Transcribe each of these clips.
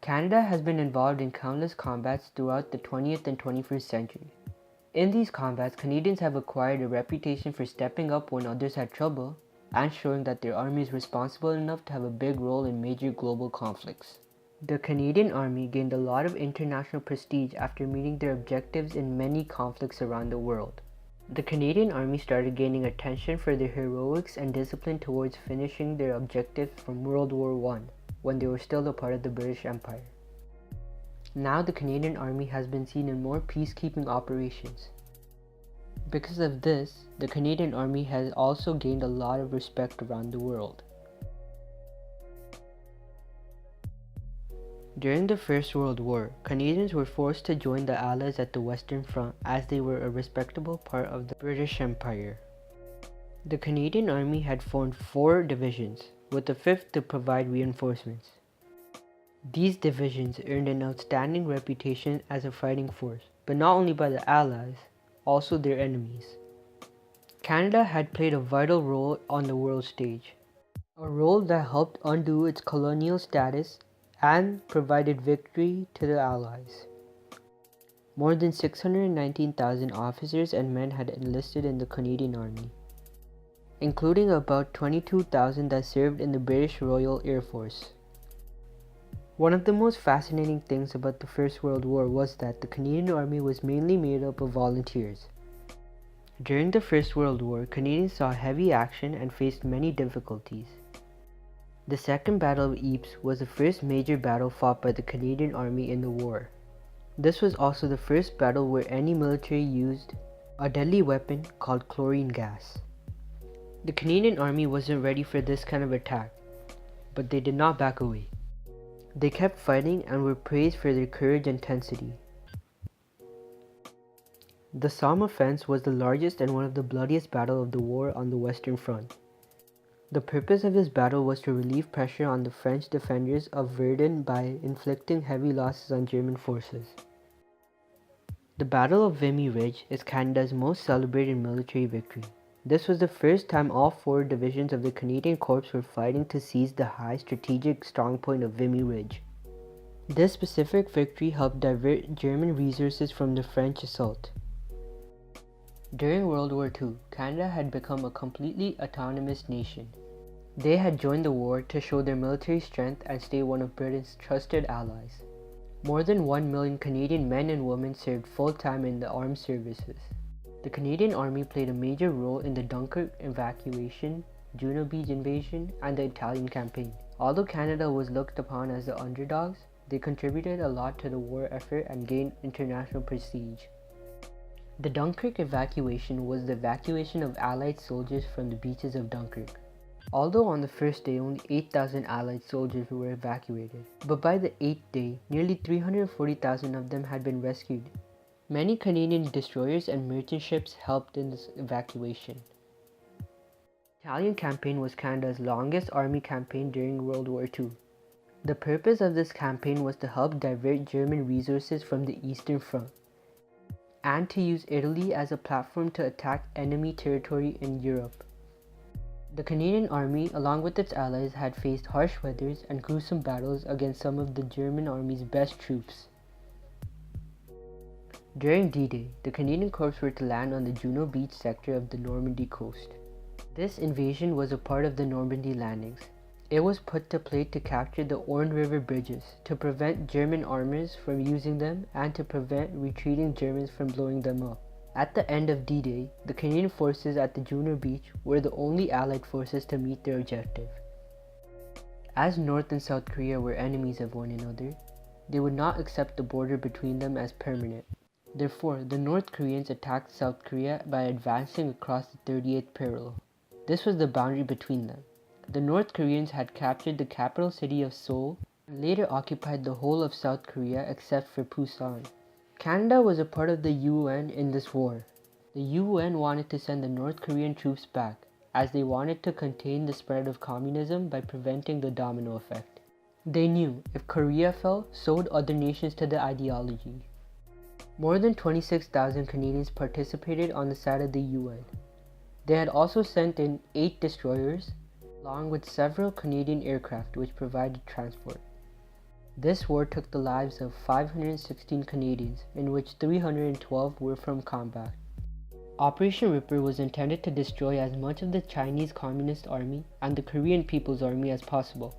Canada has been involved in countless combats throughout the 20th and 21st century. In these combats, Canadians have acquired a reputation for stepping up when others had trouble and showing that their army is responsible enough to have a big role in major global conflicts. The Canadian Army gained a lot of international prestige after meeting their objectives in many conflicts around the world. The Canadian Army started gaining attention for their heroics and discipline towards finishing their objectives from World War I, when they were still a part of the British Empire. Now the Canadian Army has been seen in more peacekeeping operations. Because of this, the Canadian Army has also gained a lot of respect around the world. During the First World War, Canadians were forced to join the Allies at the Western Front as they were a respectable part of the British Empire. The Canadian Army had formed 4 divisions, with the 5th to provide reinforcements. These divisions earned an outstanding reputation as a fighting force, but not only by the Allies, also their enemies. Canada had played a vital role on the world stage, a role that helped undo its colonial status and provided victory to the Allies. More than 619,000 officers and men had enlisted in the Canadian Army, including about 22,000 that served in the British Royal Air Force. One of the most fascinating things about the First World War was that the Canadian Army was mainly made up of volunteers. During the First World War, Canadians saw heavy action and faced many difficulties. The Second Battle of Ypres was the first major battle fought by the Canadian Army in the war. This was also the first battle where any military used a deadly weapon called chlorine gas. The Canadian Army wasn't ready for this kind of attack, but they did not back away. They kept fighting and were praised for their courage and intensity. The Somme offense was the largest and one of the bloodiest battles of the war on the Western Front. The purpose of this battle was to relieve pressure on the French defenders of Verdun by inflicting heavy losses on German forces. The Battle of Vimy Ridge is Canada's most celebrated military victory. This was the first time all 4 divisions of the Canadian Corps were fighting to seize the high strategic strongpoint of Vimy Ridge. This specific victory helped divert German resources from the French assault. During World War II, Canada had become a completely autonomous nation. They had joined the war to show their military strength and stay one of Britain's trusted allies. More than 1 million Canadian men and women served full-time in the armed services. The Canadian Army played a major role in the Dunkirk evacuation, Juno Beach invasion, and the Italian campaign. Although Canada was looked upon as the underdogs, they contributed a lot to the war effort and gained international prestige. The Dunkirk evacuation was the evacuation of Allied soldiers from the beaches of Dunkirk. Although on the first day only 8,000 Allied soldiers were evacuated, but by the 8th day, nearly 340,000 of them had been rescued. Many Canadian destroyers and merchant ships helped in this evacuation. The Italian campaign was Canada's longest army campaign during World War II. The purpose of this campaign was to help divert German resources from the Eastern Front, and to use Italy as a platform to attack enemy territory in Europe. The Canadian Army, along with its allies, had faced harsh weathers and gruesome battles against some of the German Army's best troops. During D-Day, the Canadian Corps were to land on the Juno Beach sector of the Normandy coast. This invasion was a part of the Normandy landings. It was put to play to capture the Orne River bridges, to prevent German armors from using them, and to prevent retreating Germans from blowing them up. At the end of D-Day, the Canadian forces at the Juno Beach were the only Allied forces to meet their objective. As North and South Korea were enemies of one another, they would not accept the border between them as permanent. Therefore, the North Koreans attacked South Korea by advancing across the 38th parallel. This was the boundary between them. The North Koreans had captured the capital city of Seoul and later occupied the whole of South Korea except for Busan. Canada was a part of the UN in this war. The UN wanted to send the North Korean troops back, as they wanted to contain the spread of communism by preventing the domino effect. They knew if Korea fell, so would other nations to the ideology. More than 26,000 Canadians participated on the side of the UN. They had also sent in 8 destroyers, along with several Canadian aircraft which provided transport. This war took the lives of 516 Canadians, in which 312 were from combat. Operation Ripper was intended to destroy as much of the Chinese Communist Army and the Korean People's Army as possible.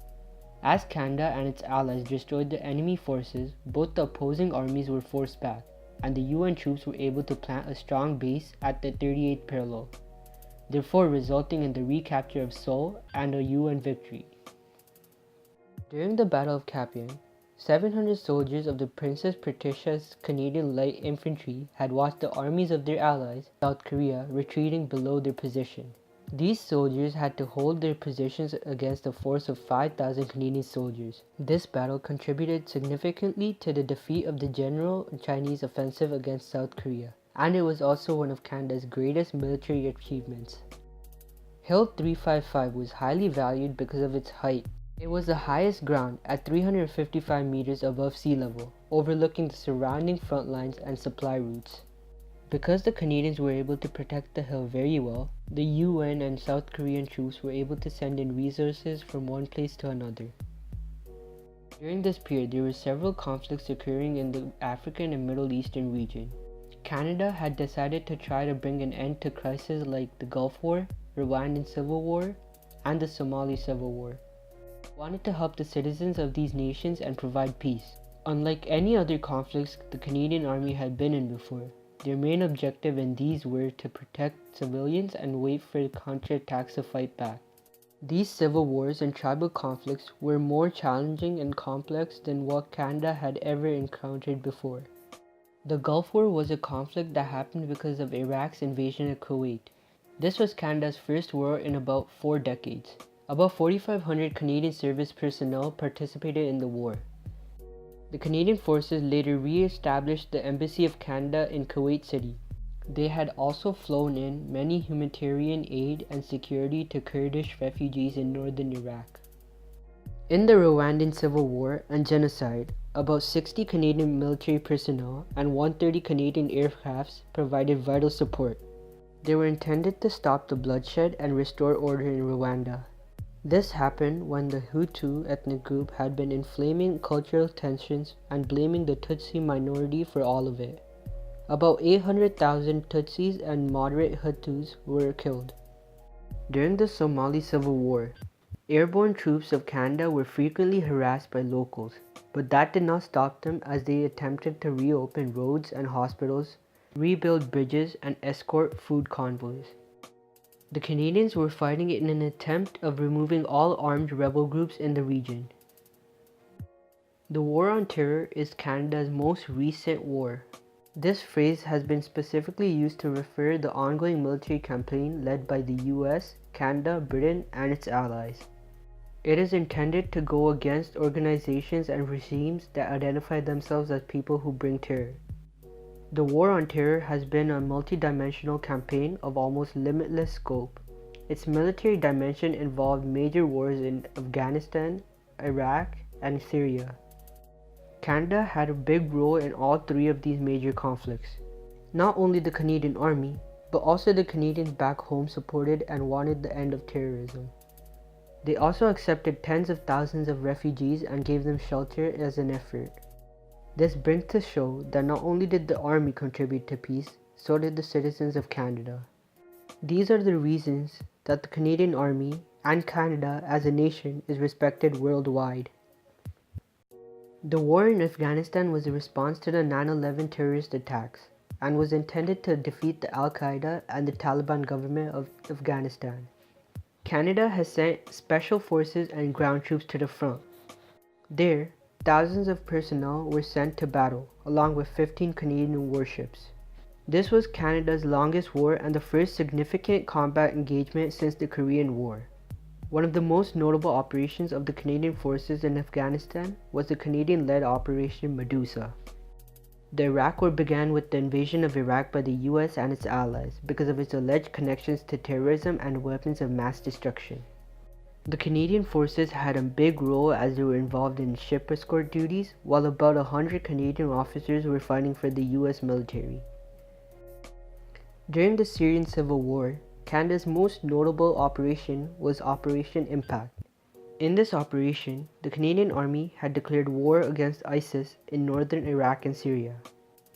As Canada and its allies destroyed the enemy forces, both the opposing armies were forced back, and the UN troops were able to plant a strong base at the 38th parallel, therefore resulting in the recapture of Seoul and a UN victory. During the Battle of Kapian, 700 soldiers of the Princess Patricia's Canadian Light Infantry had watched the armies of their allies, South Korea, retreating below their position. These soldiers had to hold their positions against a force of 5,000 Canadian soldiers. This battle contributed significantly to the defeat of the general Chinese offensive against South Korea, and it was also one of Canada's greatest military achievements. Hill 355 was highly valued because of its height. It was the highest ground at 355 meters above sea level, overlooking the surrounding front lines and supply routes. Because the Canadians were able to protect the hill very well, the UN and South Korean troops were able to send in resources from one place to another. During this period, there were several conflicts occurring in the African and Middle Eastern region. Canada had decided to try to bring an end to crises like the Gulf War, Rwandan Civil War, and the Somali Civil War. It wanted to help the citizens of these nations and provide peace. Unlike any other conflicts the Canadian Army had been in before, their main objective in these were to protect civilians and wait for counterattacks to fight back. These civil wars and tribal conflicts were more challenging and complex than what Canada had ever encountered before. The Gulf War was a conflict that happened because of Iraq's invasion of Kuwait. This was Canada's first war in about 4 decades. About 4,500 Canadian service personnel participated in the war. The Canadian forces later re-established the Embassy of Canada in Kuwait City. They had also flown in many humanitarian aid and security to Kurdish refugees in northern Iraq. In the Rwandan Civil War and Genocide, about 60 Canadian military personnel and 130 Canadian aircrafts provided vital support. They were intended to stop the bloodshed and restore order in Rwanda. This happened when the Hutu ethnic group had been inflaming cultural tensions and blaming the Tutsi minority for all of it. About 800,000 Tutsis and moderate Hutus were killed. During the Somali Civil War, airborne troops of Canada were frequently harassed by locals, but that did not stop them as they attempted to reopen roads and hospitals, rebuild bridges, and escort food convoys. The Canadians were fighting in an attempt of removing all armed rebel groups in the region. The War on Terror is Canada's most recent war. This phrase has been specifically used to refer to the ongoing military campaign led by the US, Canada, Britain, and its allies. It is intended to go against organizations and regimes that identify themselves as people who bring terror. The War on Terror has been a multi-dimensional campaign of almost limitless scope. Its military dimension involved major wars in Afghanistan, Iraq, and Syria. Canada had a big role in all 3 of these major conflicts. Not only the Canadian Army, but also the Canadians back home supported and wanted the end of terrorism. They also accepted tens of thousands of refugees and gave them shelter as an effort. This brings to show that not only did the Army contribute to peace, so did the citizens of Canada. These are the reasons that the Canadian Army and Canada as a nation is respected worldwide. The war in Afghanistan was a response to the 9/11 terrorist attacks and was intended to defeat the Al-Qaeda and the Taliban government of Afghanistan. Canada has sent special forces and ground troops to the front. There, thousands of personnel were sent to battle, along with 15 Canadian warships. This was Canada's longest war and the first significant combat engagement since the Korean War. One of the most notable operations of the Canadian forces in Afghanistan was the Canadian-led Operation Medusa. The Iraq War began with the invasion of Iraq by the US and its allies because of its alleged connections to terrorism and weapons of mass destruction. The Canadian forces had a big role as they were involved in ship escort duties, while about 100 Canadian officers were fighting for the US military. During the Syrian Civil War, Canada's most notable operation was Operation Impact. In this operation, the Canadian Army had declared war against ISIS in northern Iraq and Syria.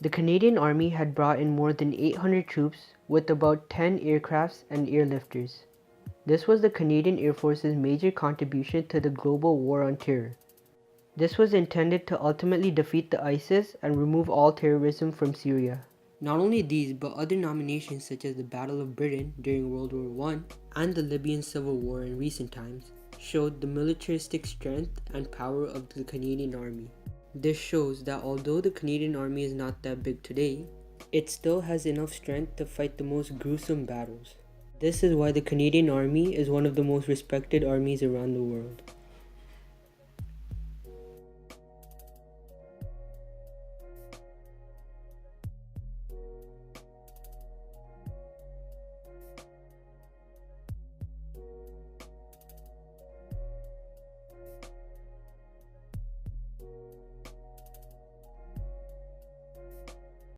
The Canadian Army had brought in more than 800 troops with about 10 aircrafts and airlifters. This was the Canadian Air Force's major contribution to the global war on terror. This was intended to ultimately defeat the ISIS and remove all terrorism from Syria. Not only these, but other nominations such as the Battle of Britain during World War I and the Libyan Civil War in recent times showed the militaristic strength and power of the Canadian Army. This shows that although the Canadian Army is not that big today, it still has enough strength to fight the most gruesome battles. This is why the Canadian Army is one of the most respected armies around the world.